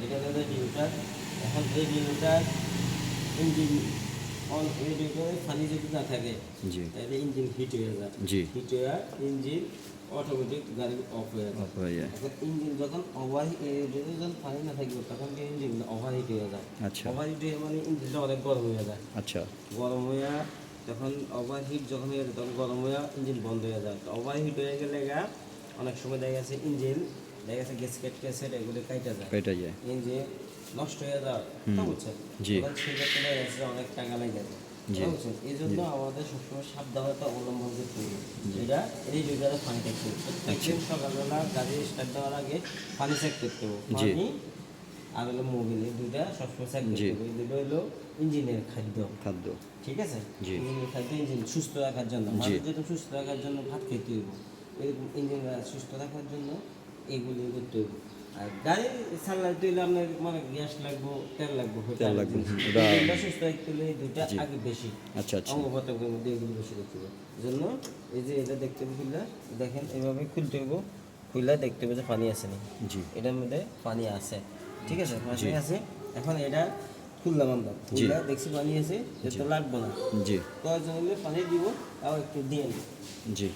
এটা হলো রেডিয়েটর। এখন রেডিয়েটর ইঞ্জিন অন রেডিয়েটরে পানি যদি না থাকে জি তাহলে ইঞ্জিন হিট হয়ে যায়। জি হিট হয়ে ইঞ্জিন অটোমেটিক গাড়ি অফ হয়ে যায়। অফ হয়ে যায়। এখন ইঞ্জিন যখন ওভার রেডিয়েটরে যখন পানি না থাকবে তখন ইঞ্জিন ওভারহিট হয়ে যায়। আচ্ছা ওভারহিট হয়ে মানে ইঞ্জিনটা অনেক গরম হয়ে যায়। আচ্ছা গরম হয়ে তখন ওভারহিট যখন হয়ে যায় তখন গরম হয়ে ইঞ্জিন বন্ধ হয়ে যায়। তো ওভারহিট হয়ে গেলে অনেক সময় দেখা গেছে ইঞ্জিন দেখা গেছে গ্যাসকেট এগুলো কাইটা যায়, কেটে যায়। ইঞ্জিন নষ্ট হয়ে যায়। বুঝছেন? জি তখন সেক্ষেত্রে দেখা যাচ্ছে অনেক টাকা লেগে যায়। জি বুঝছেন? এই জন্য আমাদের সবসময় সাবধানতা অবলম্বন করতে হবে। এটা এই দুইটারে পানি থাকতে হবে। প্রত্যেকদিন সকালবেলা গাড়ি স্টার্ট দেওয়ার আগে পানি চেক করতে হবে। জি। পানি আর হলো মোবিল, এই দুইটা সবসময় চেক জি। করতে হবে। এই দুটো হলো ইঞ্জিনের খাদ্য। খাদ্য ঠিক আছে? জি। ইঞ্জিনের খাদ্য ইঞ্জিন সুস্থ রাখার জন্য, জি। মানুষ যেহেতু সুস্থ রাখার জন্য ভাত খেতে হইব, এরকম ইঞ্জিন সুস্থ রাখার জন্য এইগুলি করতে হইব। আর গাড়ি চালাইতে হইলে আপনার মানে গ্যাস লাগবো, তেল লাগবো, তেল লাগবে, ইঞ্জিনটা সুস্থ রাখতে হলে এই দুইটা জি। আগে বেশি আচ্ছা আচ্ছা অঙ্গ প্রত্যঙ্গের মধ্যে এগুলো বেশি দেখতে হবে। জন্য এই যে এটা দেখতে হবে খুললে, দেখেন এভাবে খুলতে হইব, খুললে দেখতে হবে যে পানি আছে নি। জি এটার মধ্যে পানি আছে, ঠিক আছে, পানি জি। আছে। এখন এটা খুললাম আমরা, জি। খুললে দেখছি পানি আছে, এটা তো লাগবো না। জি প্রয়োজন হলে পানি দিব, তাও একটু দিয়ে নিই। জি